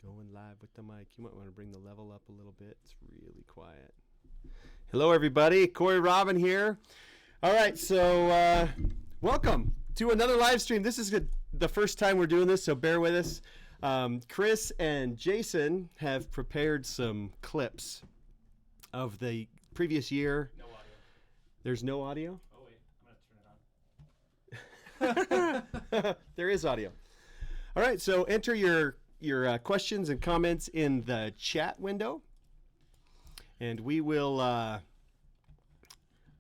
Going live with the mic. You might want to bring the level up a little bit. It's really quiet. Hello, everybody. Cory Robin here. All right, so welcome to another live stream. This is the first time we're doing this, so bear with us. Chris and Jason have prepared some clips of the previous year. No audio. There's no audio? Oh, wait. I'm going to turn it on. There is audio. All right, so enter your questions and comments in the chat window, and we will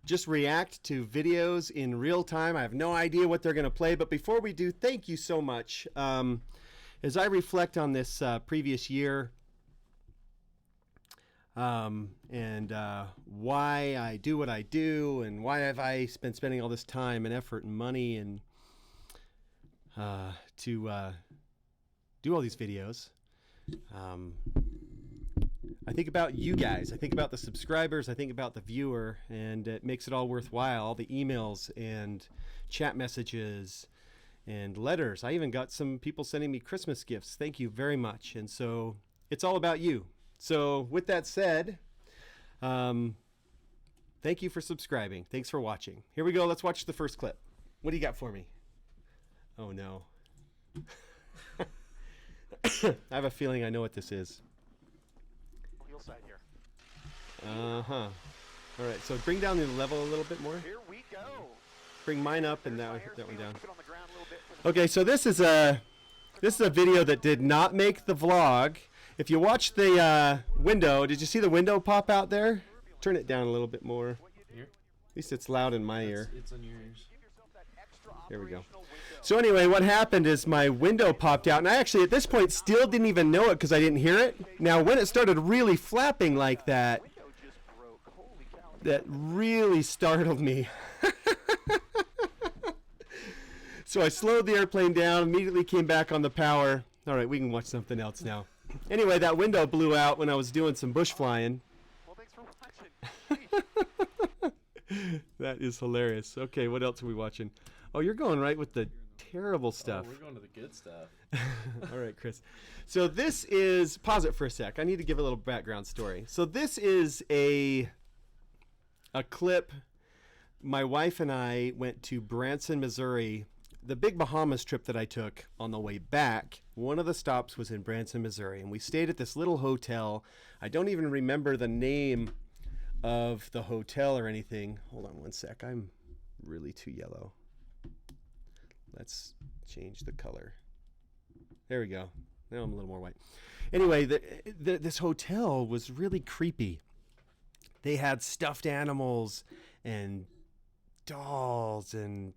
just react to videos in real time. I have no idea what they're going to play, but before we do, thank you so much. As I reflect on this previous year and why I do what I do and why have I been spending all this time and effort and money and to do all these videos. I think about you guys. I think about the subscribers. I think about the viewer, and it makes it all worthwhile. All the emails and chat messages and letters. I even got some people sending me Christmas gifts. Thank you very much. And so it's all about you. So with that said, thank you for subscribing. Thanks for watching. Here we go. Let's watch the first clip. What do you got for me? Oh, no. I have a feeling I know what this is. Wheel side here. Uh-huh. All right, so bring down the level a little bit more. Here we go. Bring mine up and that one down. Keep it on the ground a little bit for the Okay, so this is a video that did not make the vlog. If you watch the window, did you see the window pop out there? Turn it down a little bit more. Here? At least it's loud in my ear. It's on your ears. There we go. So anyway, what happened is my window popped out, and I actually at this point still didn't even know it because I didn't hear it. Now when it started really flapping like that, that really startled me. So I slowed the airplane down, immediately came back on the power. All right, we can watch something else now. Anyway, that window blew out when I was doing some bush flying. Well, thanks for watching. That is hilarious. Okay, what else are we watching? Oh, you're going right with the terrible stuff. Oh, we're going to the good stuff. All right, Chris. So this is, pause it for a sec. I need to give a little background story. So this is a clip. My wife and I went to Branson, Missouri. The big Bahamas trip that I took on the way back, one of the stops was in Branson, Missouri, and we stayed at this little hotel. I don't even remember the name of the hotel or anything. Hold on one sec. I'm really too yellow. Let's change the color. There we go. Now I'm a little more white. Anyway, this hotel was really creepy. They had stuffed animals and dolls, and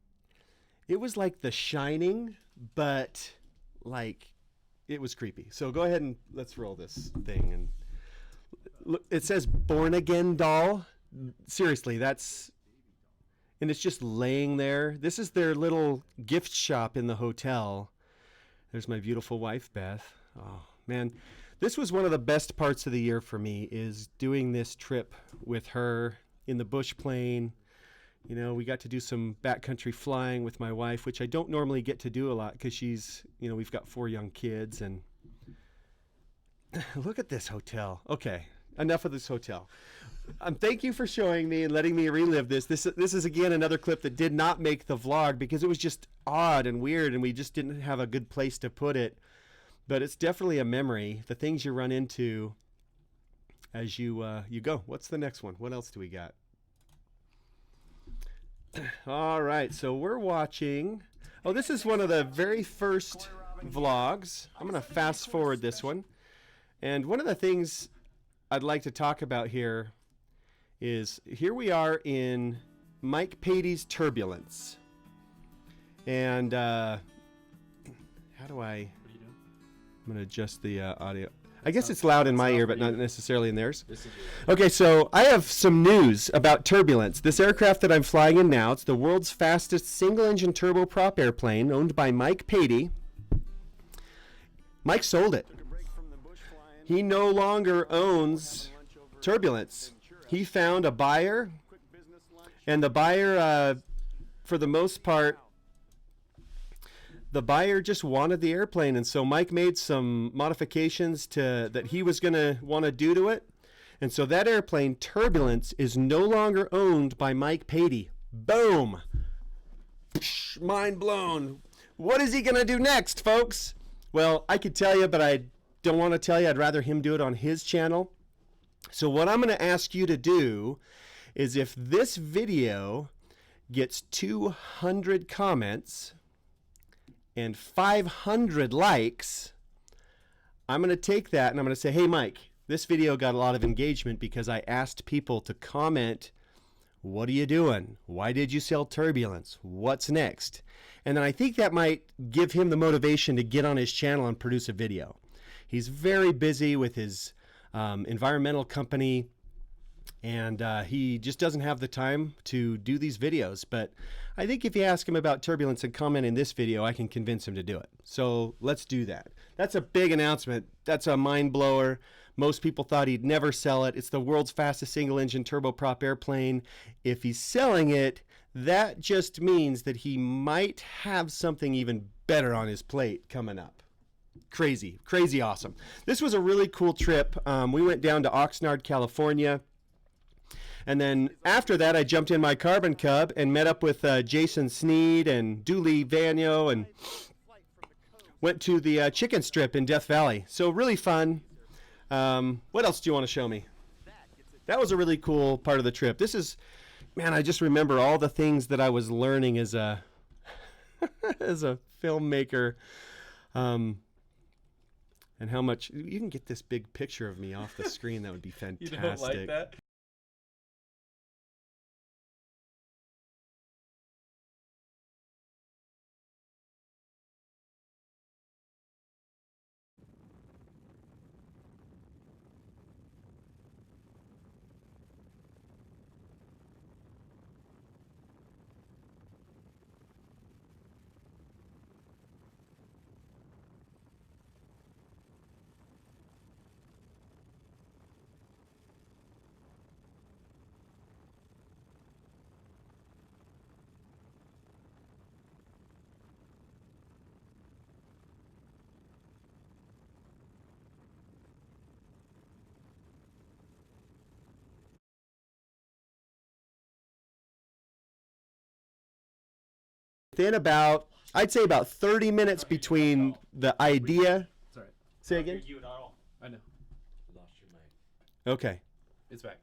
it was like The Shining, but like it was creepy. So go ahead and let's roll this thing. And look, it says Born Again Doll. Seriously, and it's just laying there. This is their little gift shop in the hotel. There's my beautiful wife, Beth. Oh, man. This was one of the best parts of the year for me, is doing this trip with her in the bush plane. You know, we got to do some backcountry flying with my wife, which I don't normally get to do a lot because she's, we've got 4 young kids. And look at this hotel. Okay, enough of this hotel. Thank you for showing me and letting me relive this. This is, again, another clip that did not make the vlog because it was just odd and weird, and we just didn't have a good place to put it. But it's definitely a memory, the things you run into as you go. What's the next one? What else do we got? All right, so we're watching. Oh, this is one of the very first vlogs. I'm going to fast forward this one. And one of the things I'd like to talk about here is here we are in Mike Patey's Turbulence. And how do I? What are you doing? I'm going to adjust the audio. I guess it's loud in my ear, but not necessarily in theirs. This is your Okay, so I have some news about Turbulence. This aircraft that I'm flying in now, it's the world's fastest single-engine turboprop airplane owned by Mike Patey. Mike sold it. He no longer owns Turbulence. He found a buyer, and the buyer, for the most part, the buyer just wanted the airplane, and so Mike made some modifications that he was going to want to do to it. And so that airplane, Turbulence, is no longer owned by Mike Patey. Boom! Psh, mind blown. What is he going to do next, folks? Well, I could tell you, but I don't want to tell you. I'd rather him do it on his channel. So what I'm going to ask you to do is, if this video gets 200 comments and 500 likes, I'm going to take that and I'm going to say, hey, Mike, this video got a lot of engagement because I asked people to comment, what are you doing? Why did you sell Turbulence? What's next? And then I think that might give him the motivation to get on his channel and produce a video. He's very busy with his environmental company, and he just doesn't have the time to do these videos. But I think if you ask him about Turbulence and comment in this video, I can convince him to do it. So let's do that. That's a big announcement. That's a mind blower. Most people thought he'd never sell it. It's the world's fastest single-engine turboprop airplane. If he's selling it, that just means that he might have something even better on his plate coming up. Crazy, crazy awesome. This was a really cool trip. We went down to Oxnard, California. And then after that, I jumped in my Carbon Cub and met up with Jason Sneed and Dooley Vanyo and went to the chicken strip in Death Valley. So really fun. What else do you want to show me? That was a really cool part of the trip. This is, man, I just remember all the things that I was learning as a as a filmmaker, and how much you can get this big picture of me off the screen. That would be fantastic. You don't like that? Then I'd say about 30 minutes between the idea. Sorry. Say again? You at all. I know. Lost your mic. Okay. It's back.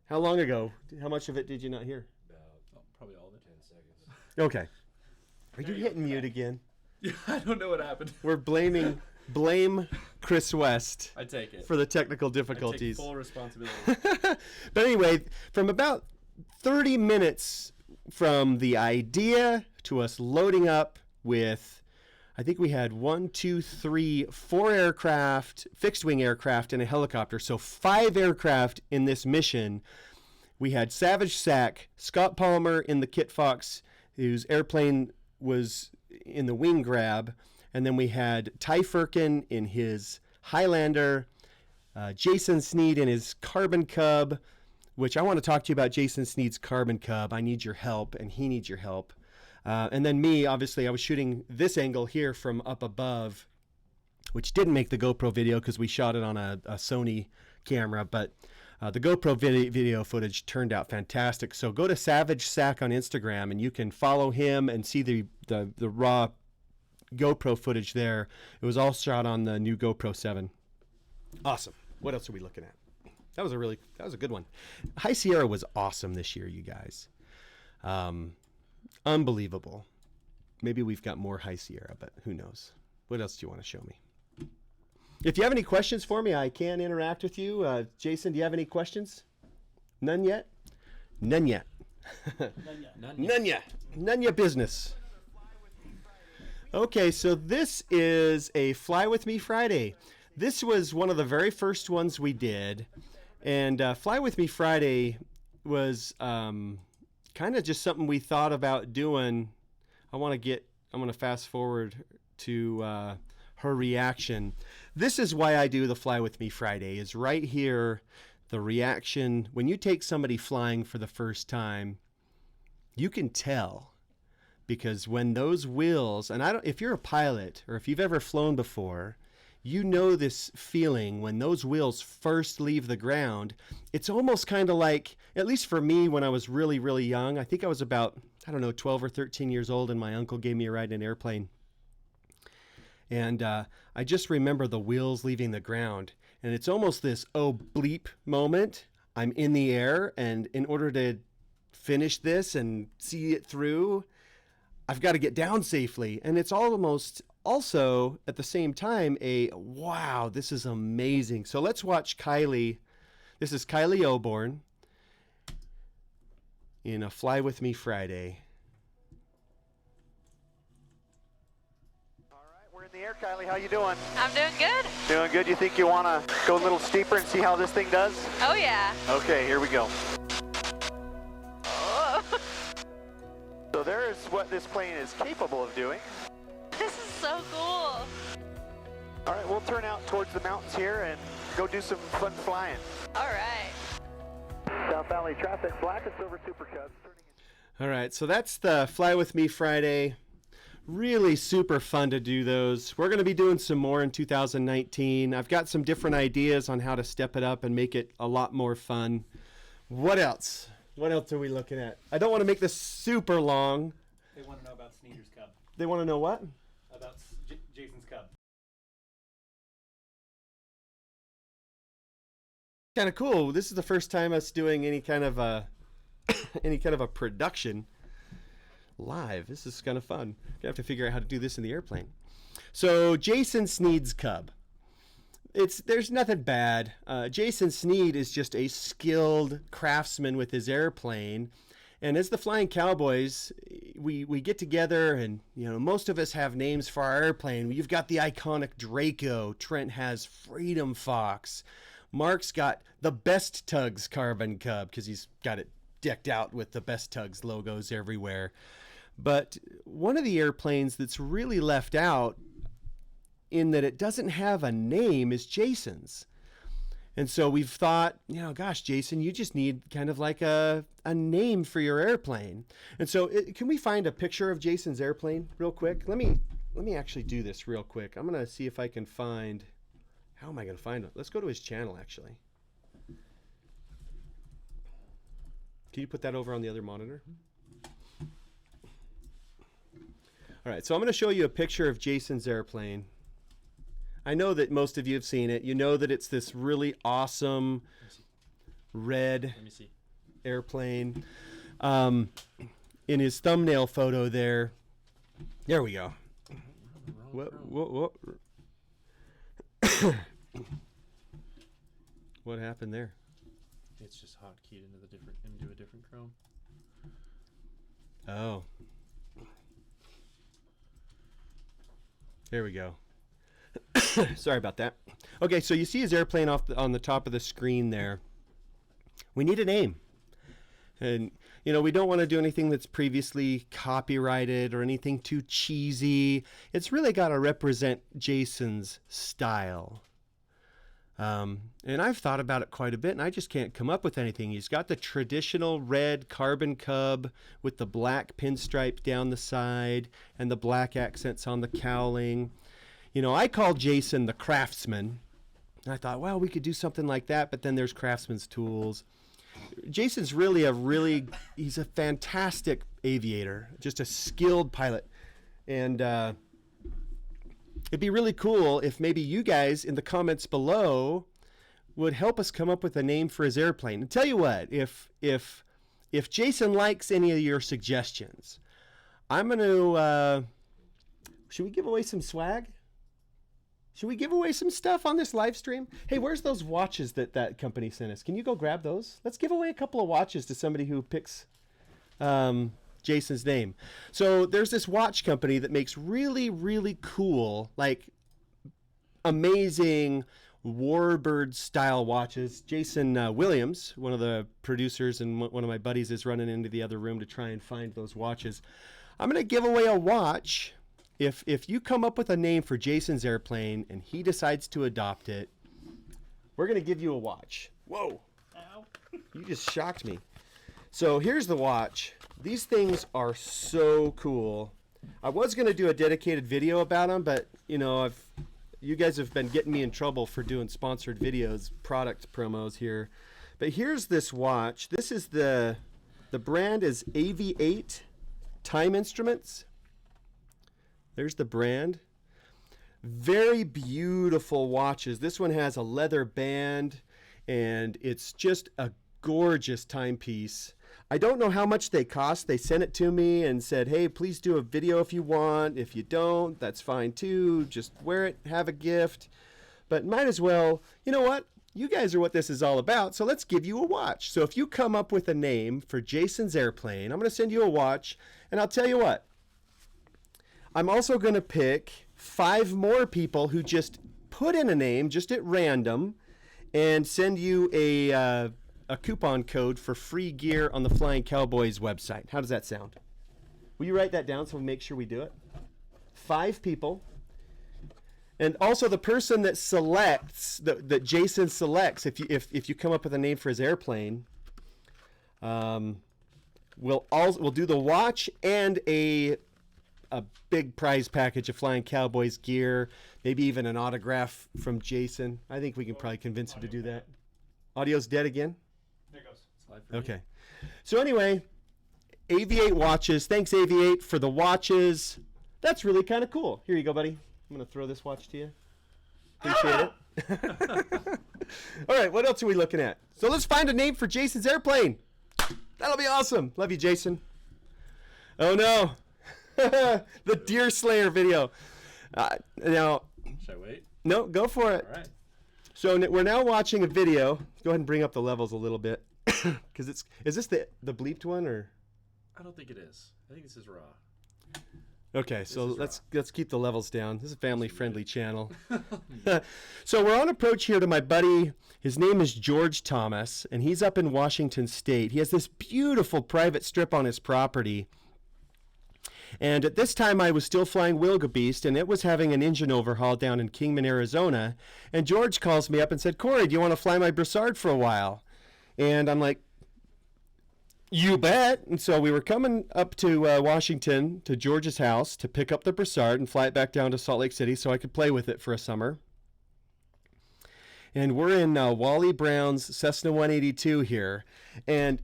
How long ago? How much of it did you not hear? About Probably all of it. 10 seconds. Okay. Are you hitting mute again? Yeah, I don't know what happened. We're blame Chris West I take it. for the technical I take difficulties. full responsibility. But anyway, from about 30 minutes from the idea to us loading up with, I think we had 4 aircraft, fixed wing aircraft, and a helicopter. So 5 aircraft in this mission. We had Savage Sack, Scott Palmer in the Kit Fox, whose airplane was in the wing grab. And then we had Ty Firkin in his Highlander, Jason Sneed in his Carbon Cub, which I want to talk to you about Jason Sneed's Carbon Cub. I need your help, and he needs your help. And then me, obviously, I was shooting this angle here from up above, which didn't make the GoPro video because we shot it on a Sony camera, but the GoPro video footage turned out fantastic. So go to Savage Sack on Instagram, and you can follow him and see the raw GoPro footage there. It was all shot on the new GoPro 7. Awesome. What else are we looking at? That was a good one. High Sierra was awesome this year, you guys. Unbelievable. Maybe we've got more High Sierra, but who knows? What else do you want to show me? If you have any questions for me, I can interact with you. Jason, do you have any questions? None yet? None yet. None yet. None yet business. Okay, so this is a Fly With Me Friday. This was one of the very first ones we did. And Fly With Me Friday was kind of just something we thought about doing. I'm going to fast forward to her reaction. This is why I do the Fly With Me Friday, is right here, the reaction. When you take somebody flying for the first time, you can tell because when those wheels, and if you're a pilot or if you've ever flown before, you know this feeling when those wheels first leave the ground. It's almost kind of like, at least for me when I was really, really young, I think I was about, 12 or 13 years old, and my uncle gave me a ride in an airplane. And I just remember the wheels leaving the ground. And it's almost this, oh, bleep moment. I'm in the air, and in order to finish this and see it through, I've got to get down safely. And it's almost also at the same time wow, this is amazing. So let's watch Kylie. This is Kylie Oborn in a Fly With Me Friday. All right, we're in the air, Kylie. How you doing? I'm doing good. Doing good. You think you want to go a little steeper and see how this thing does? Oh yeah. Okay, here we go. Oh. So there's what this plane is capable of doing. This is so cool. All right, we'll turn out towards the mountains here and go do some fun flying. All right. South Valley traffic, black and silver Super Cubs. All right, so that's the Fly With Me Friday. Really super fun to do those. We're going to be doing some more in 2019. I've got some different ideas on how to step it up and make it a lot more fun. What else? What else are we looking at? I don't want to make this super long. They want to know about Sneeder's Cub. They want to know what? About Jason's Cub. Kind of cool. This is the first time us doing any kind of a production live. This is kind of fun. Gonna have to figure out how to do this in the airplane. So Jason Sneed's Cub. There's nothing bad. Jason Sneed is just a skilled craftsman with his airplane. And as the Flying Cowboys, we get together, and most of us have names for our airplane. You've got the iconic Draco. Trent has Freedom Fox. Mark's got the Best Tugs Carbon Cub because he's got it decked out with the Best Tugs logos everywhere. But one of the airplanes that's really left out in that it doesn't have a name is Jason's. And so we've thought, gosh, Jason, you just need kind of like a name for your airplane. And so can we find a picture of Jason's airplane real quick? Let me actually do this real quick. I'm going to see if I can find, how am I going to find it? Let's go to his channel, actually. Can you put that over on the other monitor? All right, so I'm going to show you a picture of Jason's airplane. I know that most of you have seen it. You know that it's this really awesome red airplane. In his thumbnail photo there we go. What happened there? It's just hotkeyed into a different Chrome. Oh. There we go. Sorry about that. Okay, so you see his airplane on the top of the screen there. We need a name. And, we don't want to do anything that's previously copyrighted or anything too cheesy. It's really got to represent Jason's style. And I've thought about it quite a bit, and I just can't come up with anything. He's got the traditional red Carbon Cub with the black pinstripe down the side and the black accents on the cowling. I call Jason the craftsman. And I thought, well, we could do something like that, but then there's craftsman's tools. Jason's really he's a fantastic aviator, just a skilled pilot. And it'd be really cool if maybe you guys in the comments below would help us come up with a name for his airplane. And tell you what, if Jason likes any of your suggestions, I'm going to, should we give away some swag? Should we give away some stuff on this live stream? Hey, where's those watches that company sent us? Can you go grab those? Let's give away a couple of watches to somebody who picks Jason's name. So there's this watch company that makes really cool, like amazing warbird style watches. Jason Williams, one of the producers and one of my buddies, is running into the other room to try and find those watches. I'm going to give away a watch. If you come up with a name for Jason's airplane and he decides to adopt it, we're going to give you a watch. Whoa. Ow. You just shocked me. So here's the watch. These things are so cool. I was going to do a dedicated video about them, but you guys have been getting me in trouble for doing sponsored videos, product promos here. But here's this watch. This is the brand is Aviation Time Instruments. There's the brand. Very beautiful watches. This one has a leather band, and it's just a gorgeous timepiece. I don't know how much they cost. They sent it to me and said, hey, please do a video if you want. If you don't, that's fine too. Just wear it, have a gift. But might as well, you know what? You guys are what this is all about, so let's give you a watch. So if you come up with a name for Jason's airplane, I'm going to send you a watch, and I'll tell you what. I'm also going to pick 5 more people who just put in a name just at random and send you a coupon code for free gear on the Flying Cowboys website. How does that sound? Will you write that down so we make sure we do it? 5 people. And also the person that selects, that Jason selects, if you come up with a name for his airplane, we'll do the watch and a big prize package of Flying Cowboys gear, maybe even an autograph from Jason. I think we can probably convince him to do that. Audio's dead again? There it goes. Slide for Okay. So anyway, Aviate watches. Thanks, Aviate, for the watches. That's really kind of cool. Here you go, buddy. I'm going to throw this watch to you. Appreciate it. All right, what else are we looking at? So let's find a name for Jason's airplane. That'll be awesome. Love you, Jason. Oh, no. The Deer Slayer video. Now, Should I wait? no, go for it. All right. So we're now watching a video. Go ahead and bring up the levels a little bit. Because is this the bleeped one or? I don't think it is. I think this is raw. Okay, so is let's keep the levels down. This is a family-friendly channel. So we're on approach here to my buddy. His name is George Thomas, and he's up in Washington State. He has this beautiful private strip on his property. And at this time, I was still flying Wildebeest, and it was having an engine overhaul down in Kingman, Arizona. And George calls me up and said, Cory, do you want to fly my Broussard for a while? And I'm like, you bet. And so we were coming up to Washington, to George's house, to pick up the Broussard and fly it back down to Salt Lake City so I could play with it for a summer. And we're in Wally Brown's Cessna 182 here. And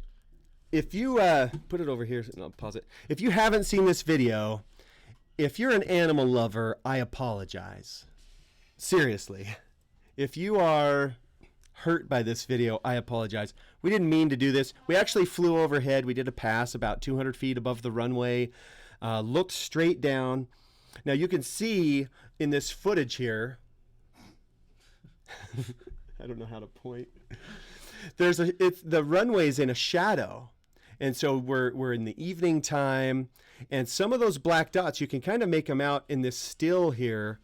if you put it over here, and I'll pause it. If you haven't seen this video, if you're an animal lover, I apologize. Seriously. If you are hurt by this video, I apologize. We didn't mean to do this. We actually flew overhead. We did a pass about 200 feet above the runway, looked straight down. Now you can see in this footage here, I don't know how to point. The runway's in a shadow. And so we're in the evening time, and some of those black dots, you can kind of make them out in this still here.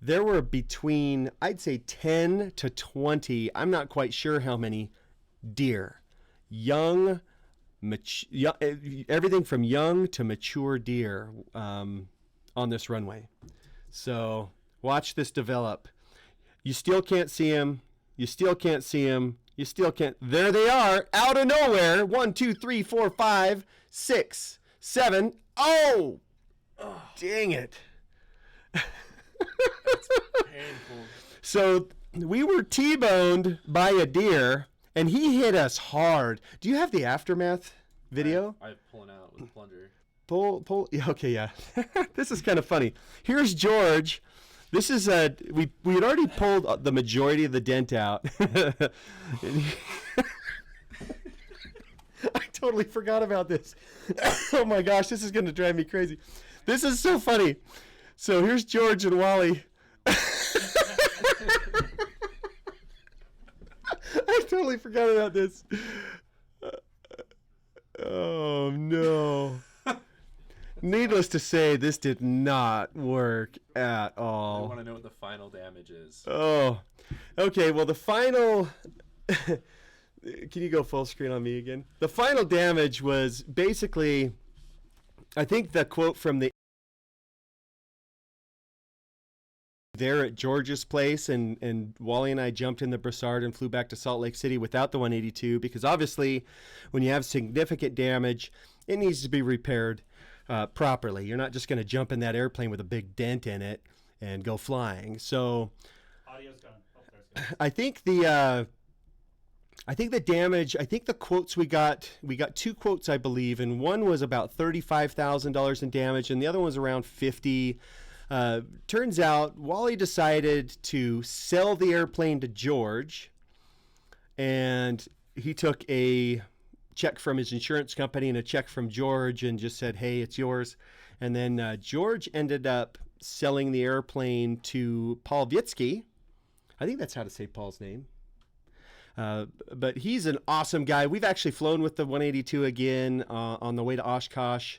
There were between, I'd say 10 to 20, I'm not quite sure how many, deer. Everything from young to mature deer on this runway. So watch this develop. You still can't see them. You still can't see them. You still can't. There they are, out of nowhere. 1, 2, 3, 4, 5, 6, 7. Oh, dang it. Painful. So we were T-boned by a deer, and he hit us hard. Do you have the aftermath video? I'm pulling out with a plunger. Pull. Yeah, okay, yeah. This is kind of funny. Here's George. This is we had already pulled the majority of the dent out. I totally forgot about this. Oh my gosh, this is going to drive me crazy. This is so funny. So here's George and Wally. I totally forgot about this. Oh no. Needless to say, this did not work at I all. want to know what the final damage is. Oh, okay. Well, the final. Can you go full screen on me again? The final damage was basically, I think the quote from the there at George's place, and Wally and I jumped in the Broussard and flew back to Salt Lake City without the 182, because obviously when you have significant damage, it needs to be repaired properly. You're not just going to jump in that airplane with a big dent in it and go flying. So Audio's gone. Oh, there's gone. I think the damage, I think the quotes we got 2 quotes, I believe, and one was about $35,000 in damage and the other one was around 50. Turns out Wally decided to sell the airplane to George, and he took a check from his insurance company and a check from George and just said, hey, it's yours. And then George ended up selling the airplane to Paul Vietzky. I think that's how to say Paul's name. But he's an awesome guy. We've actually flown with the 182 again on the way to Oshkosh.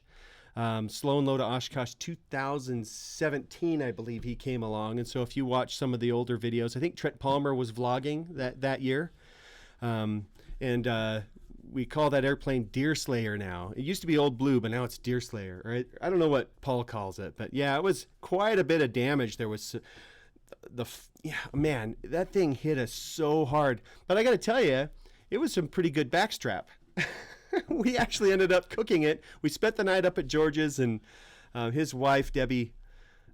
Slow and low to Oshkosh 2017, I believe he came along. And so if you watch some of the older videos, I think Trent Palmer was vlogging that year. We call that airplane Deer Slayer now. It used to be Old Blue, but now it's Deer Slayer. Right? I don't know what Paul calls it, but yeah, it was quite a bit of damage. There was man, that thing hit us so hard. But I got to tell you, it was some pretty good backstrap. We actually ended up cooking it. We spent the night up at George's, and his wife, Debbie,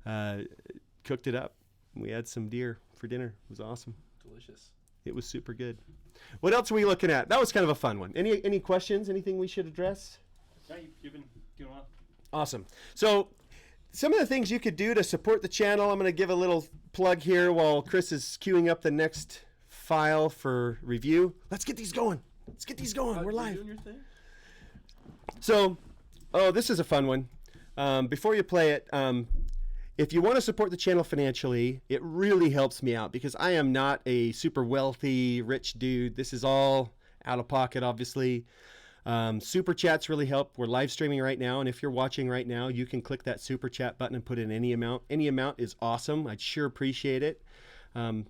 cooked it up. We had some deer for dinner. It was awesome. Delicious. It was super good. What else are we looking at? That was kind of a fun one. Any questions? Anything we should address? Yeah, you've been doing well. Awesome. So some of the things you could do to support the channel, I'm going to give a little plug here while Chris is queuing up the next file for review. Let's get these going. We're live. Doing your thing? So, this is a fun one. Before you play it, if you want to support the channel financially, it really helps me out because I am not a super wealthy, rich dude. This is all out of pocket, obviously. Super chats really help. We're live streaming right now, and if you're watching right now, you can click that super chat button and put in any amount. Any amount is awesome. I'd sure appreciate it.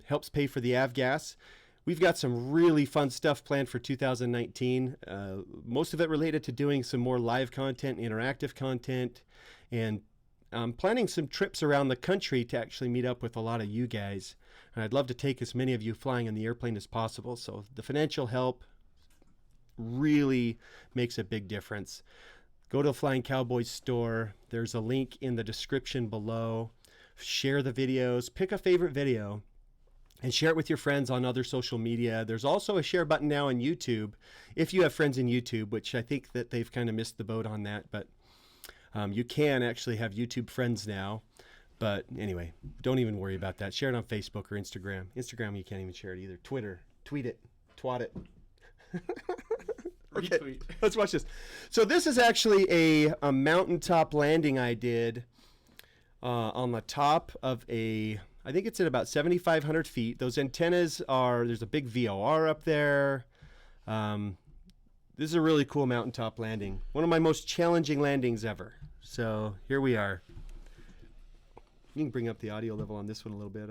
Helps pay for the avgas. We've got some really fun stuff planned for 2019. Most of it related to doing some more live content, interactive content, and planning some trips around the country to actually meet up with a lot of you guys. And I'd love to take as many of you flying in the airplane as possible. So the financial help really makes a big difference. Go to the Flying Cowboys store. There's a link in the description below. Share the videos. Pick a favorite video and share it with your friends on other social media. There's also a share button now on YouTube if you have friends in YouTube, which I think that they've kind of missed the boat on that. But you can actually have YouTube friends now. But anyway, don't even worry about that. Share it on Facebook or Instagram. Instagram, you can't even share it either. Twitter, tweet it, twat it. Okay, Retweet. let's watch this. So this is actually a mountaintop landing I did on the top of I think it's at about 7,500 feet. Those antennas there's a big VOR up there. This is a really cool mountaintop landing. One of my most challenging landings ever. So here we are. You can bring up the audio level on this one a little bit.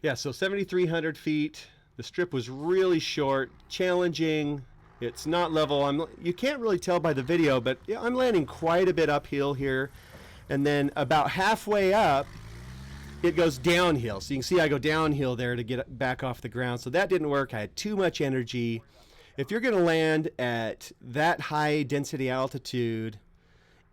Yeah, so 7,300 feet. The strip was really short, challenging. It's not level. You can't really tell by the video, but yeah, I'm landing quite a bit uphill here. And then about halfway up, it goes downhill. So you can see I go downhill there to get back off the ground. So that didn't work. I had too much energy. If you're going to land at that high density altitude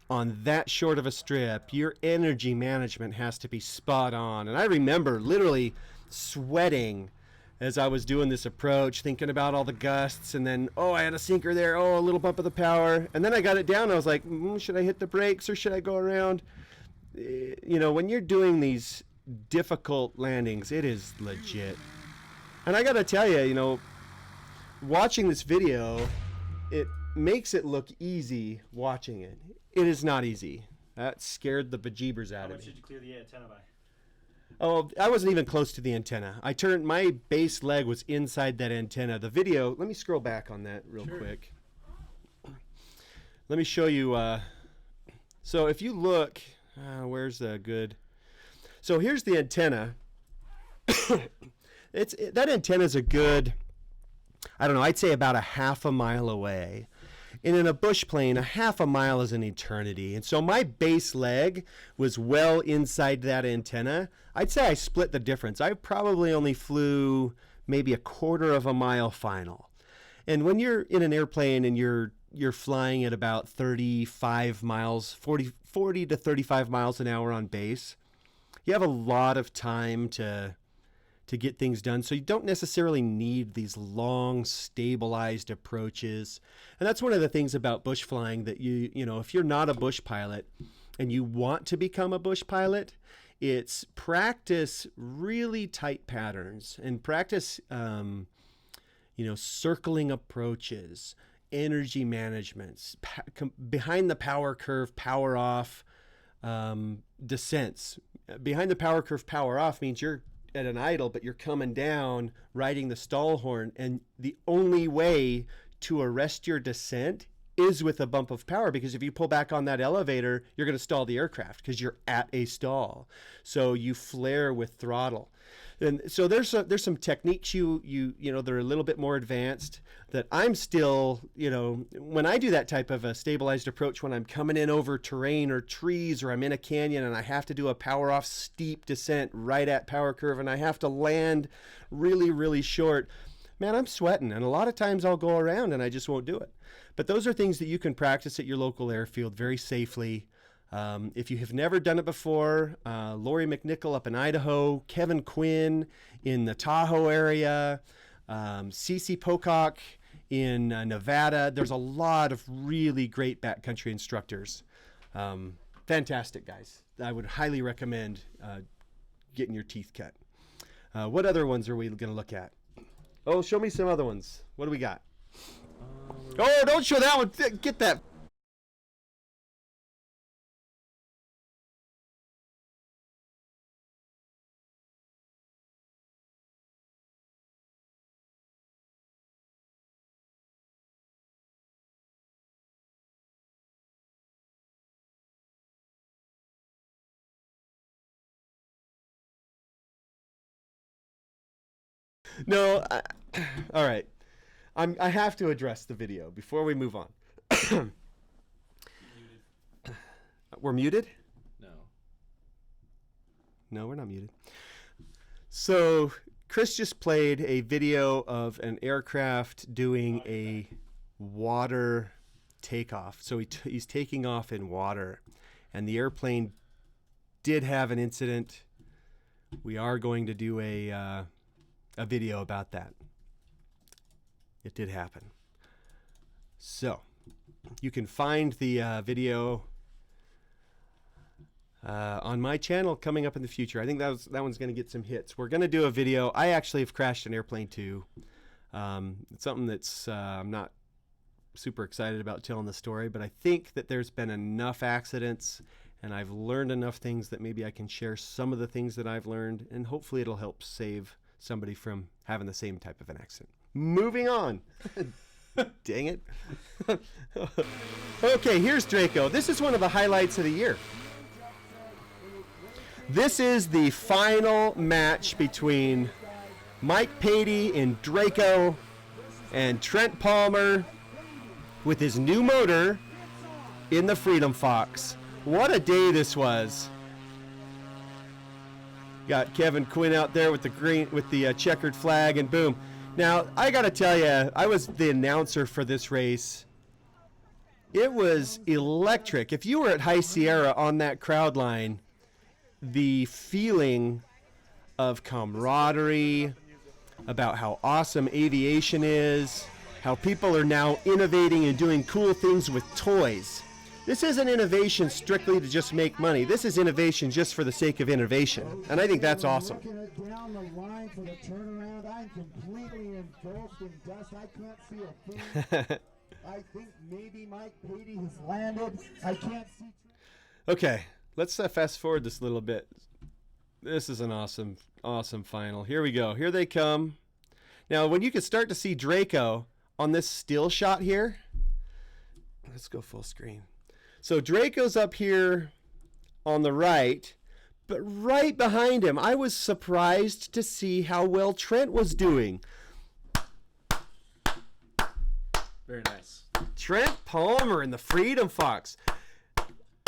on that short of a strip, your energy management has to be spot on. And I remember literally sweating as I was doing this approach, thinking about all the gusts, and then, I had a sinker there, a little bump of the power. And then I got it down, I was like, should I hit the brakes or should I go around? When you're doing these difficult landings, it is legit. And I gotta tell you, watching this video, it makes it look easy watching it. It is not easy. That scared the bejeebers out How of much me. did you clear the antenna by? Oh, I wasn't even close to the antenna. My base leg was inside that antenna. The video, let me scroll back on that real quick. Let me show you. So if you look, where's the good? So here's the antenna. That antenna is a good, I don't know, I'd say about a half a mile away. And in a bush plane, a half a mile is an eternity. And so my base leg was well inside that antenna. I'd say I split the difference. I probably only flew maybe a quarter of a mile final. And when you're in an airplane and you're flying at about 35 miles, 40 to 35 miles an hour on base, you have a lot of time to get things done. So you don't necessarily need these long, stabilized approaches. And that's one of the things about bush flying that you know, if you're not a bush pilot and you want to become a bush pilot, it's practice really tight patterns and practice, you know, circling approaches, energy managements, behind the power curve, power off, descents. Behind the power curve, power off means you're at an idle, but you're coming down, riding the stall horn, and the only way to arrest your descent is with a bump of power, because if you pull back on that elevator, you're going to stall the aircraft because you're at a stall. So you flare with throttle. And so there's some techniques you know, they're a little bit more advanced that I'm still, you know, when I do that type of a stabilized approach, when I'm coming in over terrain or trees, or I'm in a canyon and I have to do a power off steep descent right at power curve and I have to land really, really short, man, I'm sweating. And a lot of times I'll go around and I just won't do it. But those are things that you can practice at your local airfield very safely. If you have never done it before, Lori McNichol up in Idaho, Kevin Quinn in the Tahoe area, Cece Pocock in Nevada. There's a lot of really great backcountry instructors. Fantastic guys. I would highly recommend getting your teeth cut. What other ones are we going to look at? Oh, show me some other ones. What do we got? Oh, don't show that one. Get that. No, all right. I have to address the video before we move on. We're muted? No. No, we're not muted. So Chris just played a video of an aircraft doing a water takeoff. So he's taking off in water, and the airplane did have an incident. We are going to do a video about that. It did happen. So you can find the video on my channel coming up in the future. I think that one's going to get some hits. We're going to do a video. I actually have crashed an airplane too. It's something that's I'm not super excited about telling the story, but I think that there's been enough accidents and I've learned enough things that maybe I can share some of the things that I've learned, and hopefully it'll help save somebody from having the same type of an accident. Moving on. Dang it. Okay, here's Draco. This is one of the highlights of the year. This is the final match between Mike Patey and Draco and Trent Palmer with his new motor in the Freedom Fox. What a day this was. Got Kevin Quinn out there with the green, with the checkered flag, and boom. Now, I got to tell you, I was the announcer for this race. It was electric. If you were at High Sierra on that crowd line, the feeling of camaraderie, about how awesome aviation is, how people are now innovating and doing cool things with toys. This isn't innovation strictly to just make money. This is innovation just for the sake of innovation. And I think that's awesome. Looking at down the line for the turnaround, I'm completely engulfed in dust. I can't see a thing. I think maybe Mike Patey has landed. I can't see. Okay, let's fast forward this a little bit. This is an awesome, awesome final. Here we go. Here they come. Now, when you can start to see Draco on this still shot here, let's go full screen. So Draco's up here on the right, but right behind him, I was surprised to see how well Trent was doing. Very nice. Trent Palmer in the Freedom Fox.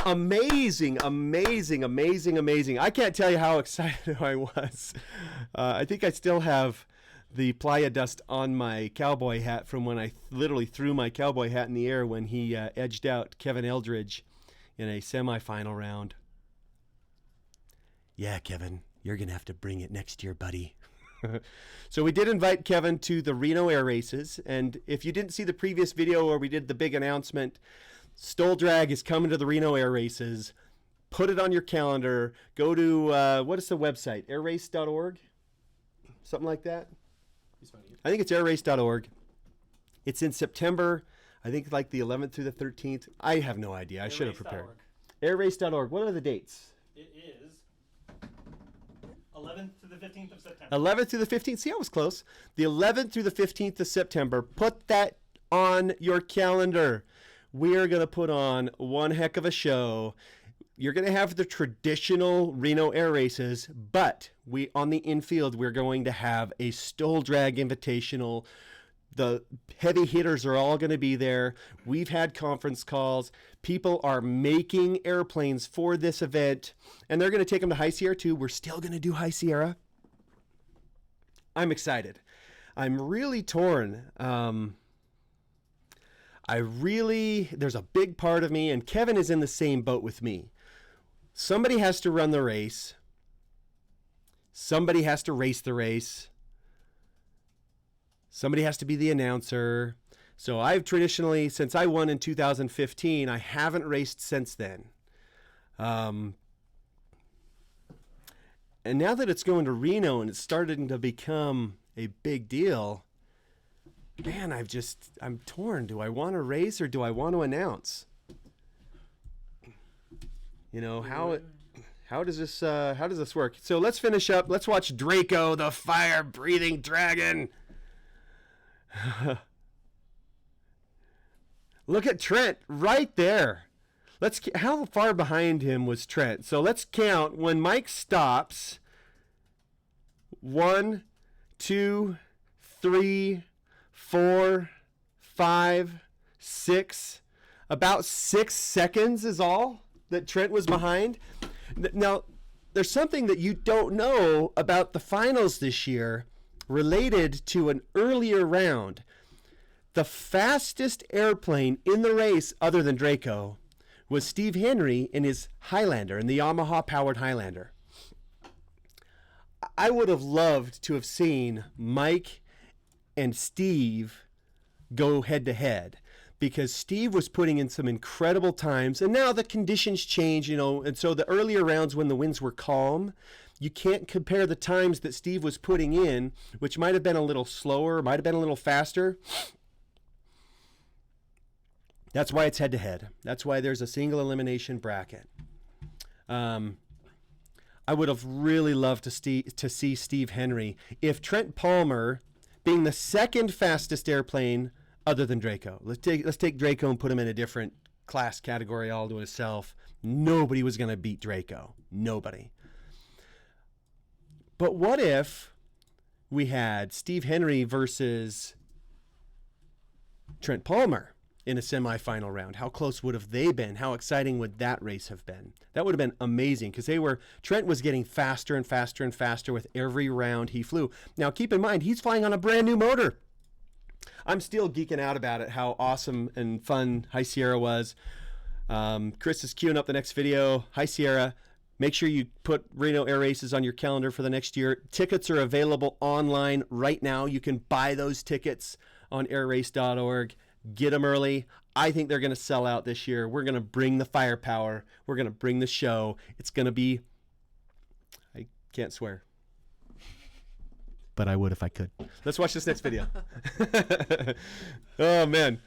Amazing, amazing, amazing, amazing. I can't tell you how excited I was. I think I still have the playa dust on my cowboy hat from when I literally threw my cowboy hat in the air when he edged out Kevin Eldridge in a semifinal round. Yeah, Kevin, you're going to have to bring it next year, buddy. So we did invite Kevin to the Reno Air Races, and if you didn't see the previous video where we did the big announcement, Stole Drag is coming to the Reno Air Races. Put it on your calendar. Go to, what is the website? airrace.org? Something like that? I think it's airrace.org. It's in September. I think like the 11th through the 13th. I have no idea. I should have prepared. Airrace.org. What are the dates? It is 11th to the 15th of September. 11th through the 15th. See, I was close. The 11th through the 15th of September. Put that on your calendar. We are going to put on one heck of a show. You're going to have the traditional Reno Air Races, but on the infield, we're going to have a Stole Drag Invitational. The heavy hitters are all going to be there. We've had conference calls. People are making airplanes for this event, and they're going to take them to High Sierra too. We're still going to do High Sierra. I'm excited. I'm really torn. There's a big part of me, and Kevin is in the same boat with me. Somebody has to run the race. Somebody has to race the race. Somebody has to be the announcer. So I've traditionally, since I won in 2015, I haven't raced since then. And now that it's going to Reno and it's starting to become a big deal, man, I'm torn. Do I want to race or do I want to announce? You know, how does this work? So let's finish up. Let's watch Draco, the fire-breathing dragon. Look at Trent right there. How far behind him was Trent? So let's count. When Mike stops, 1, 2, 3, 4, 5, 6. About 6 seconds is all that Trent was behind. Now, there's something that you don't know about the finals this year related to an earlier round. The fastest airplane in the race, other than Draco, was Steve Henry in his Highlander, in the Yamaha-powered Highlander. I would have loved to have seen Mike and Steve go head-to-head, because Steve was putting in some incredible times, and now the conditions change, and so the earlier rounds when the winds were calm, you can't compare the times that Steve was putting in, which might have been a little slower, might have been a little faster. That's why it's head-to-head. That's why there's a single elimination bracket. I would have really loved to see Steve Henry. If Trent Palmer, being the second fastest airplane other than Draco, let's take Draco and put him in a different class category all to himself. Nobody was going to beat Draco. Nobody. But what if we had Steve Henry versus Trent Palmer in a semifinal round? How close would have they been? How exciting would that race have been? That would have been amazing, because Trent was getting faster and faster and faster with every round he flew. Now keep in mind, he's flying on a brand new motor. I'm still geeking out about it, how awesome and fun High Sierra was. Chris is queuing up the next video. High Sierra. Make sure you put Reno Air Races on your calendar for the next year. Tickets are available online right now. You can buy those tickets on airrace.org. Get them early. I think they're going to sell out this year. We're going to bring the firepower. We're going to bring the show. It's going to be, I can't swear, but I would if I could. Let's watch this next video. Oh, man.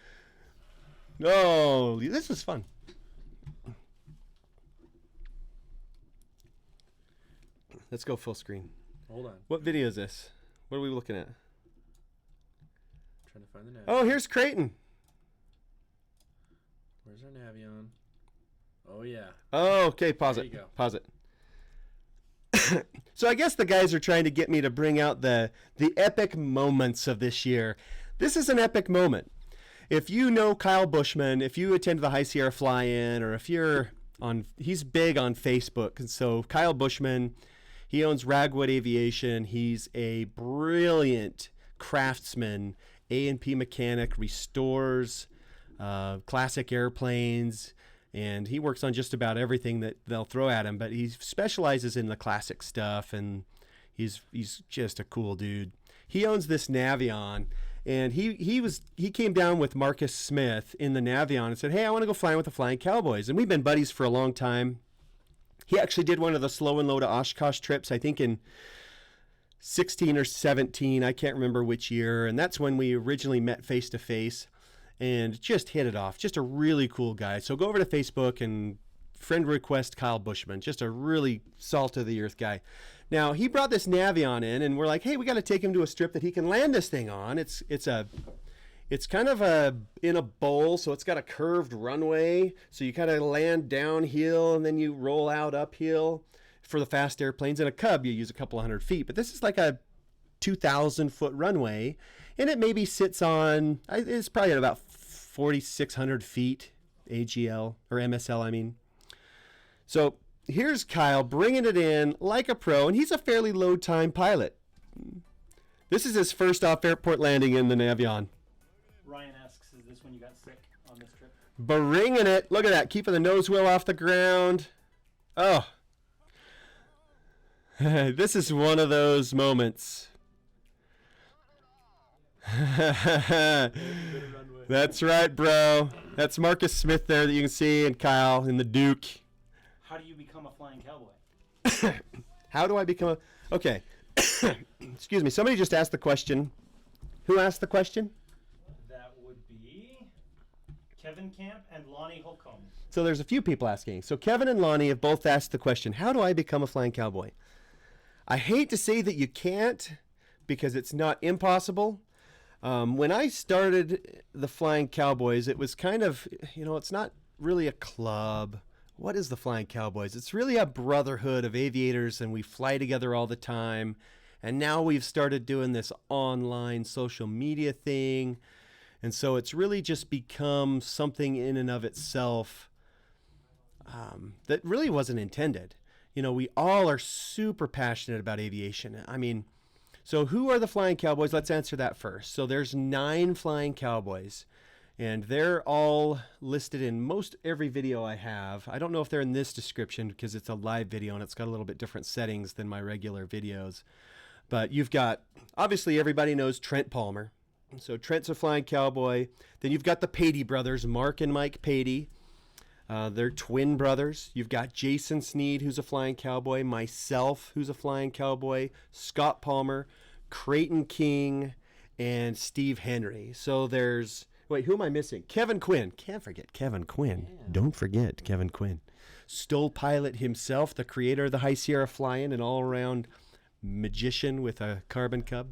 Oh, this was fun. Let's go full screen. Hold on. What video is this? What are we looking at? Trying to find the nav. Oh, here's Creighton. Where's our Navion? Oh, yeah. Oh, okay. Pause There it. you go. Pause it. So I guess the guys are trying to get me to bring out the epic moments of this year. This is an epic moment. If you know Kyle Bushman, if you attend the High Sierra Fly-In, or if you're on, he's big on Facebook. And so Kyle Bushman, he owns Ragwood Aviation. He's a brilliant craftsman, A&P mechanic, restores classic airplanes, and he works on just about everything that they'll throw at him, but he specializes in the classic stuff, and he's just a cool dude. He owns this Navion, and he came down with Marcus Smith in the Navion and said, hey, I want to go flying with the Flying Cowboys, and we've been buddies for a long time. He actually did one of the slow and low to Oshkosh trips, I think in 16 or 17, I can't remember which year, and that's when we originally met face to face and just hit it off. Just a really cool guy. So go over to Facebook and friend request Kyle Bushman, just a really salt of the earth guy. Now, he brought this Navion in, and we're like, hey, we got to take him to a strip that he can land this thing on. It's kind of in a bowl, so it's got a curved runway, so you kind of land downhill and then you roll out uphill. For the fast airplanes, in a Cub, you use a couple hundred feet, but this is like a 2,000-foot runway, and it maybe sits on, it's probably at about 4,600 feet AGL, or MSL, I mean. So here's Kyle bringing it in like a pro, and he's a fairly low-time pilot. This is his first off-airport landing in the Navion. Ryan asks, is this when you got sick on this trip? Bringing it. Look at that, keeping the nose wheel off the ground. Oh. This is one of those moments. That's right, bro. That's Marcus Smith there that you can see, and Kyle in the Duke. How do you become a flying cowboy? How do I become a... Okay. Excuse me. Somebody just asked the question. Who asked the question? That would be Kevin Camp and Lonnie Holcomb. So there's a few people asking. So Kevin and Lonnie have both asked the question, how do I become a flying cowboy? I hate to say that you can't, because it's not impossible. When I started the Flying Cowboys, it was kind of, it's not really a club. What is the Flying Cowboys? It's really a brotherhood of aviators, and we fly together all the time. And now we've started doing this online social media thing. And so it's really just become something in and of itself that really wasn't intended. We all are super passionate about aviation. I mean, so who are the Flying Cowboys? Let's answer that first. So there's 9 Flying Cowboys, and they're all listed in most every video I have. I don't know if they're in this description because it's a live video and it's got a little bit different settings than my regular videos. But you've got, obviously everybody knows Trent Palmer. So Trent's a Flying Cowboy. Then you've got the Patey brothers, Mark and Mike Patey. They're twin brothers. You've got Jason Sneed, who's a Flying Cowboy, myself, who's a Flying Cowboy, Scott Palmer, Creighton King, and Steve Henry. So there's, wait, who am I missing? Kevin Quinn. Can't forget Kevin Quinn. Yeah. Don't forget Kevin Quinn. Stoll Pilot himself, the creator of the High Sierra Fly-In, an all-around magician with a Carbon Cub.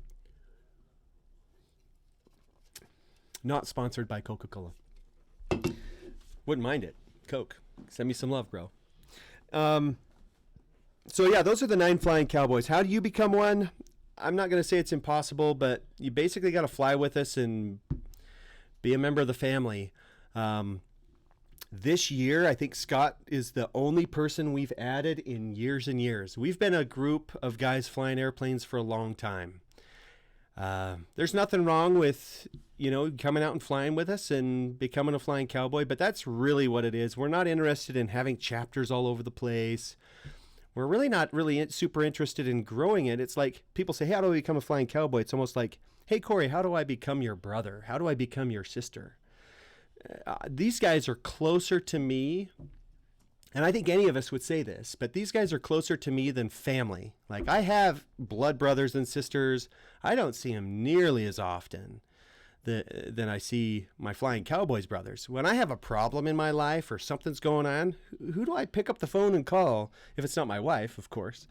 Not sponsored by Coca-Cola. Wouldn't mind it. Coke. Send me some love, bro. So yeah, those are the 9 Flying Cowboys. How do you become one? I'm not going to say it's impossible, but you basically got to fly with us and be a member of the family. This year, I think Scott is the only person we've added in years and years. We've been a group of guys flying airplanes for a long time. There's nothing wrong with, coming out and flying with us and becoming a Flying Cowboy, but that's really what it is. We're not interested in having chapters all over the place. We're really not super interested in growing it. It's like people say, hey, how do I become a Flying Cowboy? It's almost like, hey, Cory, how do I become your brother? How do I become your sister? These guys are closer to me, and I think any of us would say this, but these guys are closer to me than family. Like, I have blood brothers and sisters. I don't see them nearly as often than I see my Flying Cowboys brothers. When I have a problem in my life or something's going on, who do I pick up the phone and call? If it's not my wife, of course.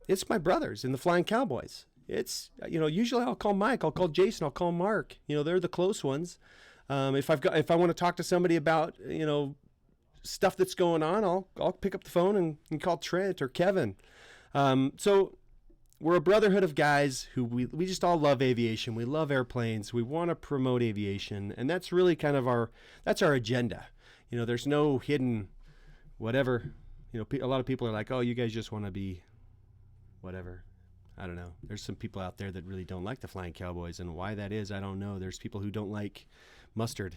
It's my brothers in the Flying Cowboys. It's, usually I'll call Mike, I'll call Jason, I'll call Mark. They're the close ones. If I want to talk to somebody about, stuff that's going on, I'll pick up the phone and call Trent or Kevin. So we're a brotherhood of guys who we just all love aviation. We love airplanes. We want to promote aviation, and that's really kind of that's our agenda. There's no hidden whatever. A lot of people are like, oh, you guys just want to be whatever. I don't know. There's some people out there that really don't like the Flying Cowboys, and why that is, I don't know. There's people who don't like mustard.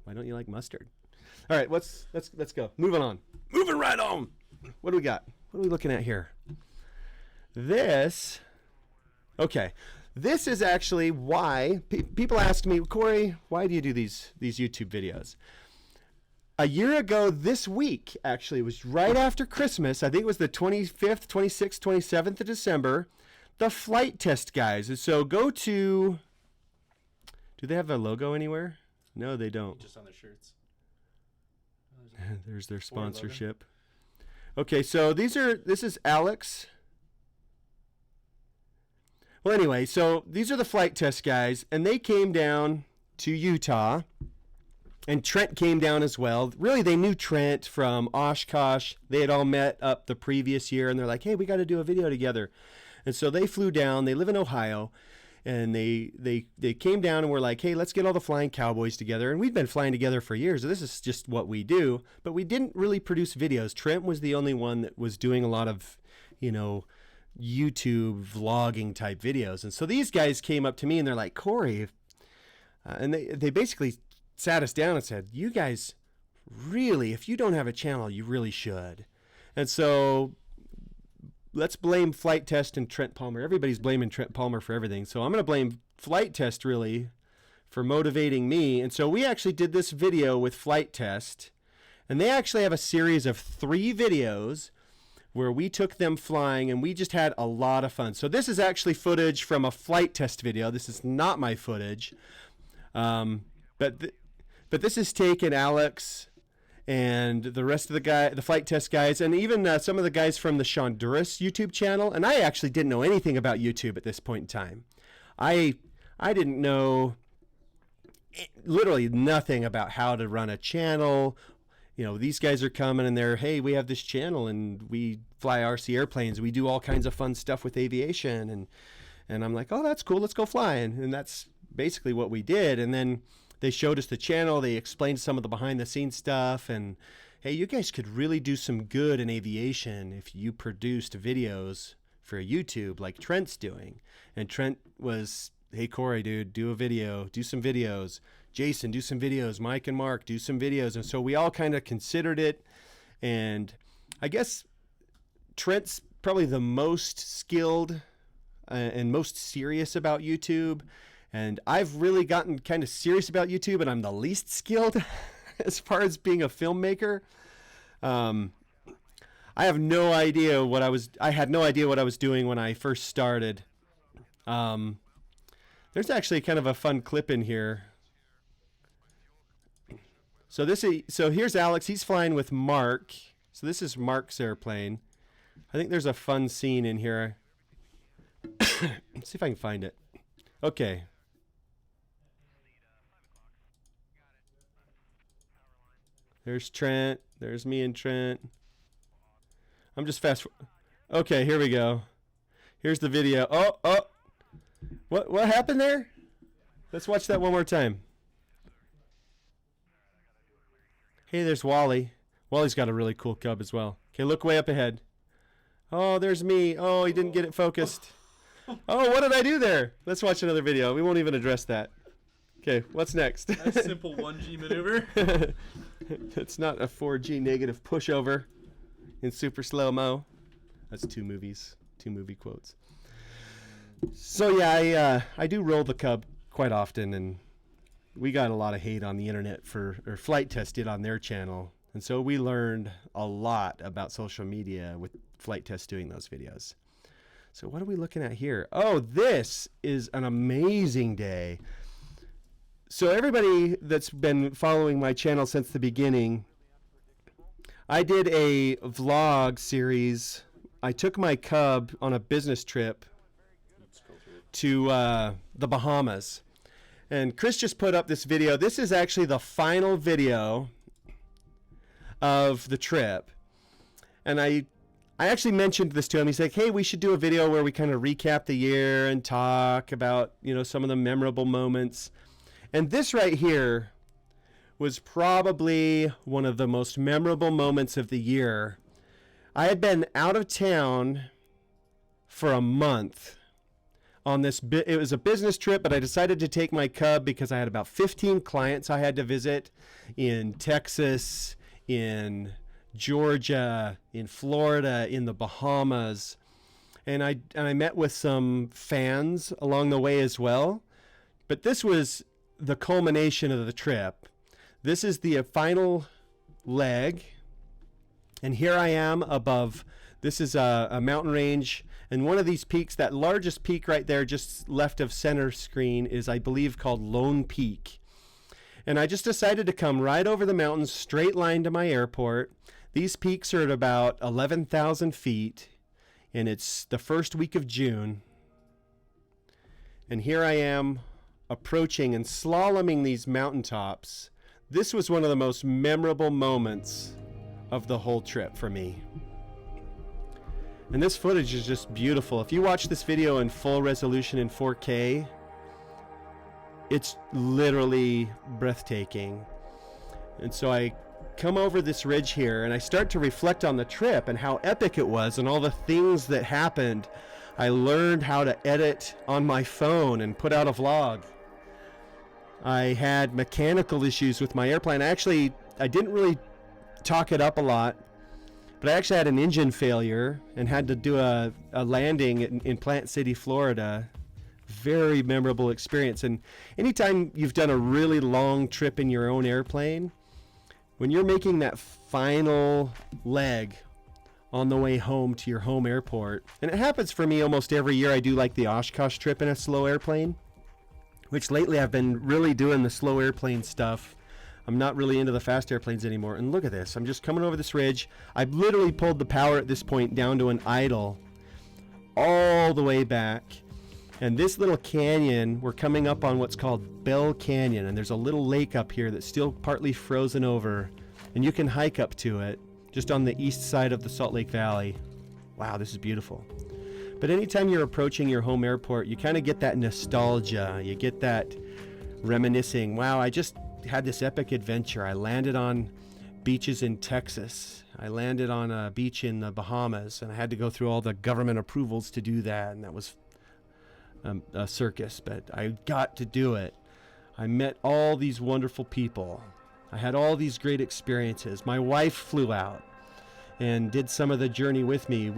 Why don't you like mustard? All right, let's go. Moving on. Moving right on. What do we got? What are we looking at here? This is actually why people ask me, Cory, why do you do these YouTube videos? A year ago this week, actually, it was right after Christmas. I think it was the 25th, 26th, 27th of December, the flight test guys. And so go to, do they have a logo anywhere? No, they don't. Just on their shirts. There's their sponsorship. Okay, so this is Alex. Well, anyway, so these are the flight test guys, and they came down to Utah, and Trent came down as well. Really, they knew Trent from Oshkosh. They had all met up the previous year, and they're like, hey, we got to do a video together. And so they flew down. They live in Ohio, and they came down and were like, hey, let's get all the Flying Cowboys together. And we've been flying together for years. This is just what we do, but we didn't really produce videos. Trent was the only one that was doing a lot of, YouTube vlogging type videos. And so these guys came up to me and they're like, Cory, and they basically sat us down and said, you guys really, if you don't have a channel, you really should. And so let's blame Flight Test and Trent Palmer. Everybody's blaming Trent Palmer for everything. So I'm going to blame Flight Test really for motivating me. And so we actually did this video with Flight Test, and they actually have a series of 3 videos where we took them flying, and we just had a lot of fun. So this is actually footage from a flight test video. This is not my footage. But this is taken Alex and the rest of the flight test guys, and even some of the guys from the Shonduras YouTube channel. And I actually didn't know anything about YouTube at this point in time. I didn't know literally nothing about how to run a channel. These guys are coming and they're, hey, we have this channel and we fly RC airplanes. We do all kinds of fun stuff with aviation. And I'm like, oh, that's cool. Let's go flying. And that's basically what we did. And then they showed us the channel. They explained some of the behind the scenes stuff. And hey, you guys could really do some good in aviation if you produced videos for YouTube like Trent's doing. And Trent was, hey, Cory, dude, do a video, do some videos. Jason, do some videos. Mike and Mark, do some videos. And so we all kind of considered it. And I guess Trent's probably the most skilled and most serious about YouTube. And I've really gotten kind of serious about YouTube, and I'm the least skilled as far as being a filmmaker. I have no idea I had no idea what I was doing when I first started. There's actually kind of a fun clip in here. So here's Alex. He's flying with Mark. So this is Mark's airplane. I think there's a fun scene in here. Let's see if I can find it. Okay. There's Trent. There's me and Trent. I'm just fast. Okay, here we go. Here's the video. Oh. What happened there? Let's watch that one more time. Hey, there's Wally. Wally's got a really cool Cub as well. Okay, look way up ahead. Oh, there's me. Oh, he didn't get it focused. Oh, what did I do there? Let's watch another video. We won't even address that. Okay, what's next? A simple 1G maneuver. It's not a 4G negative pushover in super slow-mo. That's 2 movie quotes. So yeah, I do roll the Cub quite often, and we got a lot of hate on the internet or Flight Test did on their channel. And so we learned a lot about social media with Flight Test doing those videos. So what are we looking at here? Oh, this is an amazing day. So everybody that's been following my channel since the beginning, I did a vlog series. I took my Cub on a business trip to the Bahamas. And Chris just put up this video. This is actually the final video of the trip. And I actually mentioned this to him. He's like, hey, we should do a video where we kind of recap the year and talk about, some of the memorable moments. And this right here was probably one of the most memorable moments of the year. I had been out of town for a month on this. It was a business trip, but I decided to take my Cub because I had about 15 clients I had to visit in Texas, in Georgia, in Florida, in the Bahamas. And I met with some fans along the way as well. But this was the culmination of the trip. This is the final leg. And here I am above. This is a mountain range. And one of these peaks, that largest peak right there just left of center screen, is, I believe, called Lone Peak. And I just decided to come right over the mountains, straight line to my airport. These peaks are at about 11,000 feet. And it's the first week of June. And here I am approaching and slaloming these mountaintops. This was one of the most memorable moments of the whole trip for me. And this footage is just beautiful. If you watch this video in full resolution in 4K, it's literally breathtaking. And so I come over this ridge here and I start to reflect on the trip and how epic it was and all the things that happened. I learned how to edit on my phone and put out a vlog. I had mechanical issues with my airplane. I didn't really talk it up a lot, but I actually had an engine failure and had to do a landing in Plant City, Florida. Very memorable experience. And anytime you've done a really long trip in your own airplane, when you're making that final leg on the way home to your home airport, and it happens for me almost every year, I do like the Oshkosh trip in a slow airplane, which lately I've been really doing the slow airplane stuff. I'm not really into the fast airplanes anymore. And look at this. I'm just coming over this ridge. I've literally pulled the power at this point down to an idle all the way back. And this little canyon, we're coming up on what's called Bell Canyon. And there's a little lake up here that's still partly frozen over. And you can hike up to it just on the east side of the Salt Lake Valley. Wow, this is beautiful. But anytime you're approaching your home airport, you kind of get that nostalgia. You get that reminiscing. Wow, I just had this epic adventure. I landed on beaches in Texas. I landed on a beach in the Bahamas, and I had to go through all the government approvals to do that, and that was a circus, but I got to do it. I met all these wonderful people. I had all these great experiences. My wife flew out and did some of the journey with me.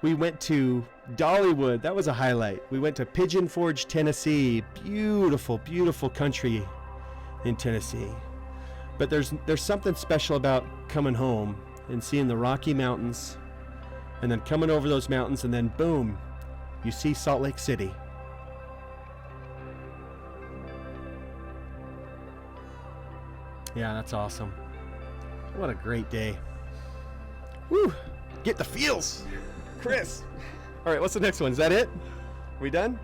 We went to Dollywood. That was a highlight. We went to Pigeon Forge, Tennessee. Beautiful, beautiful country in Tennessee. But there's something special about coming home and seeing the Rocky Mountains and then coming over those mountains, and then boom, you see Salt Lake City. Yeah, that's awesome. What a great day. Woo! Get the feels, Chris. All right, what's the next one? Is that it? We done?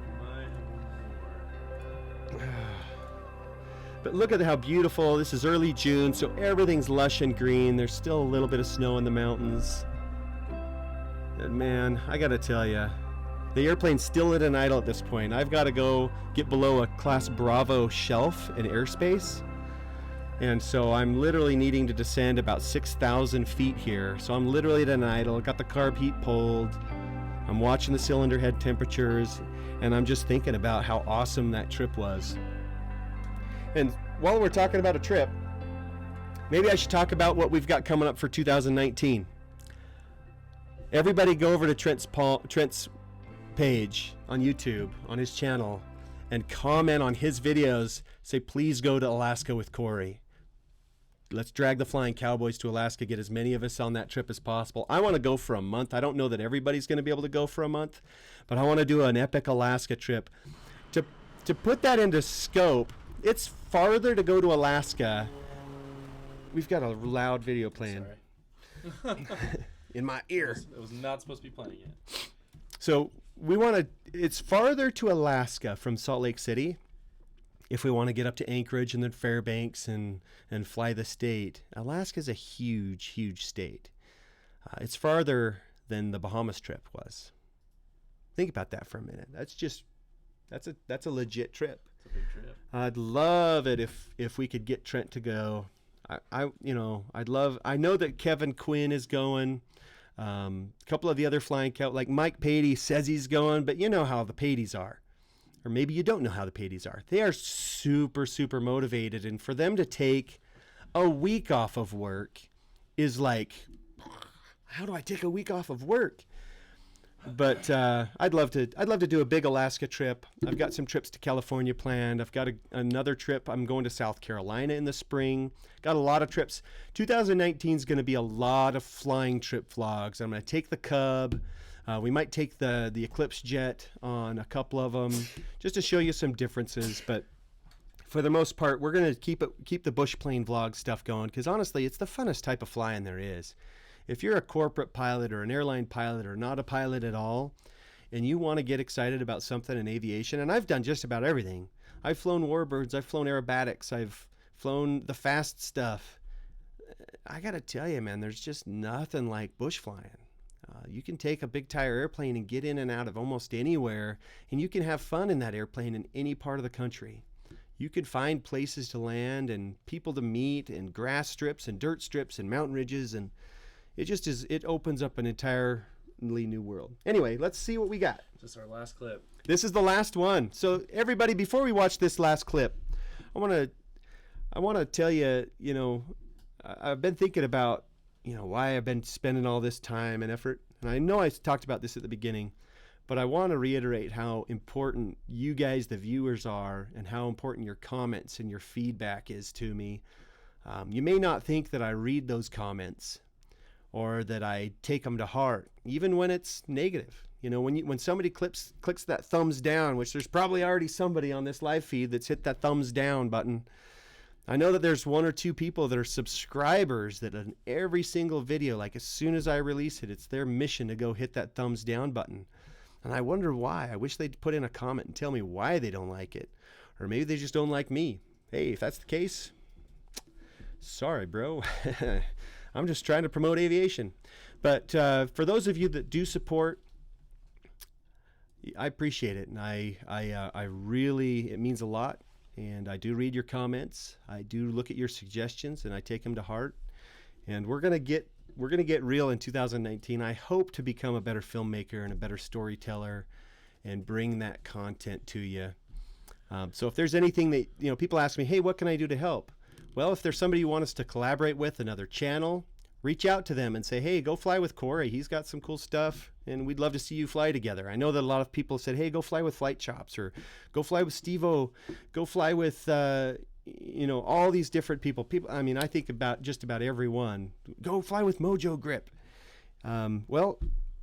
But look at how beautiful. This is early June, so everything's lush and green. There's still a little bit of snow in the mountains. And man, I gotta tell you, the airplane's still at an idle at this point. I've got to go get below a Class Bravo shelf in airspace. And so I'm literally needing to descend about 6,000 feet here. So I'm literally at an idle, got the carb heat pulled. I'm watching the cylinder head temperatures, and I'm just thinking about how awesome that trip was. And while we're talking about a trip, maybe I should talk about what we've got coming up for 2019. Everybody go over to Trent's page on YouTube, on his channel, and comment on his videos. Say, please go to Alaska with Cory. Let's drag the Flying Cowboys to Alaska, get as many of us on that trip as possible. I want to go for a month. I don't know that everybody's going to be able to go for a month, but I want to do an epic Alaska trip. To put that into scope, it's farther to go to Alaska. We've got a loud video playing. Sorry. In my ear. It was not supposed to be playing yet. So it's farther to Alaska from Salt Lake City if we want to get up to Anchorage and then Fairbanks and fly the state. Alaska's a huge, huge state. It's farther than the Bahamas trip was. Think about that for a minute. That's a legit trip. It's a big trip. I'd love it if we could get Trent to go. I know that Kevin Quinn is going. A couple of the other flying cow, like Mike Patey says he's going, but you know how the Pateys are. Or maybe you don't know how the Pateys are. They are super, super motivated. And for them to take a week off of work is like, how do I take a week off of work? But I'd love to do a big Alaska trip. I've got some trips to California planned. I've got another trip. I'm going to South Carolina in the spring. Got a lot of trips. 2019 is going to be a lot of flying trip vlogs. I'm going to take the Cub. We might take the Eclipse jet on a couple of them just to show you some differences. But for the most part, we're going to keep the bush plane vlog stuff going because honestly, it's the funnest type of flying there is. If you're a corporate pilot or an airline pilot or not a pilot at all, and you want to get excited about something in aviation, and I've done just about everything. I've flown warbirds, I've flown aerobatics, I've flown the fast stuff. I got to tell you, man, there's just nothing like bush flying. You can take a big tire airplane and get in and out of almost anywhere, and you can have fun in that airplane in any part of the country. You could find places to land and people to meet and grass strips and dirt strips and mountain ridges, and it opens up an entirely new world. Anyway, let's see what we got. Just our last clip. This is the last one. So everybody, before we watch this last clip, I want to tell you, I've been thinking about, why I've been spending all this time and effort. And I know I talked about this at the beginning, but I want to reiterate how important you guys, the viewers, are and how important your comments and your feedback is to me. You may not think that I read those comments or that I take them to heart, even when it's negative. When somebody clicks that thumbs down, which there's probably already somebody on this live feed that's hit that thumbs down button. I know that there's one or two people that are subscribers that in every single video, like as soon as I release it, it's their mission to go hit that thumbs down button. And I wonder why. I wish they'd put in a comment and tell me why they don't like it. Or maybe they just don't like me. Hey, if that's the case, sorry, bro. I'm just trying to promote aviation. But for those of you that do support, I appreciate it. And I really, it means a lot. And I do read your comments. I do look at your suggestions and I take them to heart. And we're going to get real in 2019. I hope to become a better filmmaker and a better storyteller and bring that content to you. So if there's anything that, people ask me, hey, what can I do to help? Well, if there's somebody you want us to collaborate with, another channel, reach out to them and say, hey, go fly with Cory. He's got some cool stuff and we'd love to see you fly together. I know that a lot of people said, hey, go fly with Flight Chops or go fly with Steve-O, go fly with, all these different people. I think about just about everyone. Go fly with Mojo Grip. Well,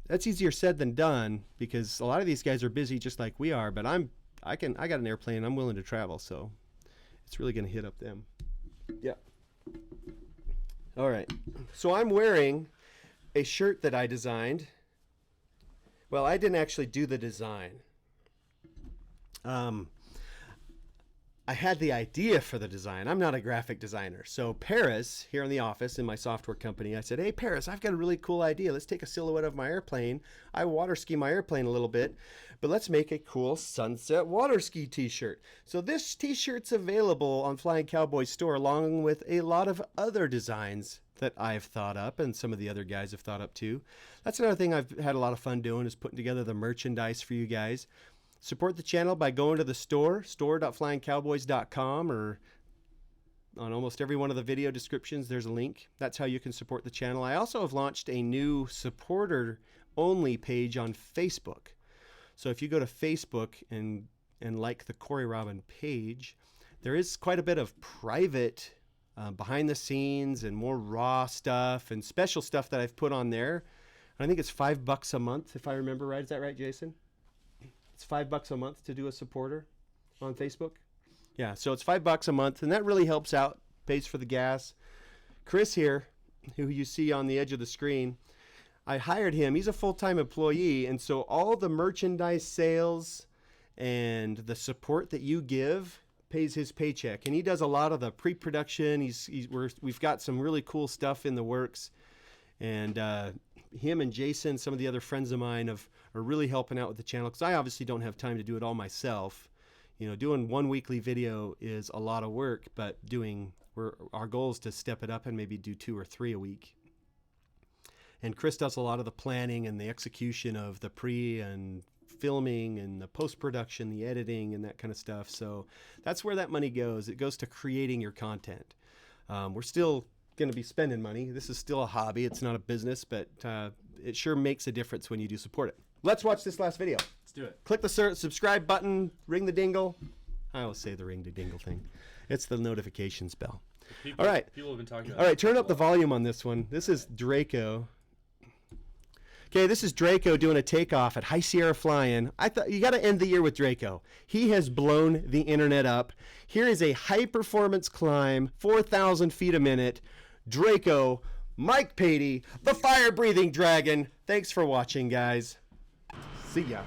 that's easier said than done because a lot of these guys are busy just like we are, but I got an airplane. I'm willing to travel. So it's really going to hit up them. Yeah. All right. So I'm wearing a shirt that I designed. Well, I didn't actually do the design. I had the idea for the design. I'm not a graphic designer. So Paris, here in the office in my software company, I said, hey, Paris, I've got a really cool idea. Let's take a silhouette of my airplane. I water ski my airplane a little bit, but let's make a cool sunset water ski t-shirt. So this t-shirt's available on Flying Cowboys store along with a lot of other designs that I've thought up and some of the other guys have thought up too. That's another thing I've had a lot of fun doing is putting together the merchandise for you guys. Support the channel by going to the store.flyingcowboys.com, or on almost every one of the video descriptions there's a link. That's how you can support the channel. I also have launched a new supporter only page on Facebook. So if you go to Facebook and like the Cory Robin page, there is quite a bit of private behind the scenes and more raw stuff and special stuff that I've put on there. I think it's $5 a month, if I remember right. Is that right, Jason? It's $5 a month to do a supporter on Facebook. Yeah, so it's $5 a month, and that really helps out, pays for the gas. Chris here, who you see on the edge of the screen, I hired him. He's a full-time employee, and so all the merchandise sales and the support that you give pays his paycheck, and he does a lot of the pre-production. We've got some really cool stuff in the works, and him and Jason, some of the other friends of mine, are really helping out with the channel because I obviously don't have time to do it all myself. Doing one weekly video is a lot of work, but our goal is to step it up and maybe do 2 or 3 a week. And Chris does a lot of the planning and the execution of the pre and filming and the post-production, the editing and that kind of stuff. So that's where that money goes. It goes to creating your content. We're still going to be spending money. This is still a hobby. It's not a business, but it sure makes a difference when you do support it. Let's watch this last video. Let's do it. Click the subscribe button, ring the dingle. I always say the ring the dingle thing. It's the notifications bell. People, All right. People have been talking about All right, turn up the volume on this one. This is Draco. Okay, this is Draco doing a takeoff at High Sierra Flying. I thought you got to end the year with Draco. He has blown the internet up. Here is a high performance climb, 4,000 feet a minute. Draco, Mike Patey, the fire breathing dragon. Thanks for watching, guys. See ya.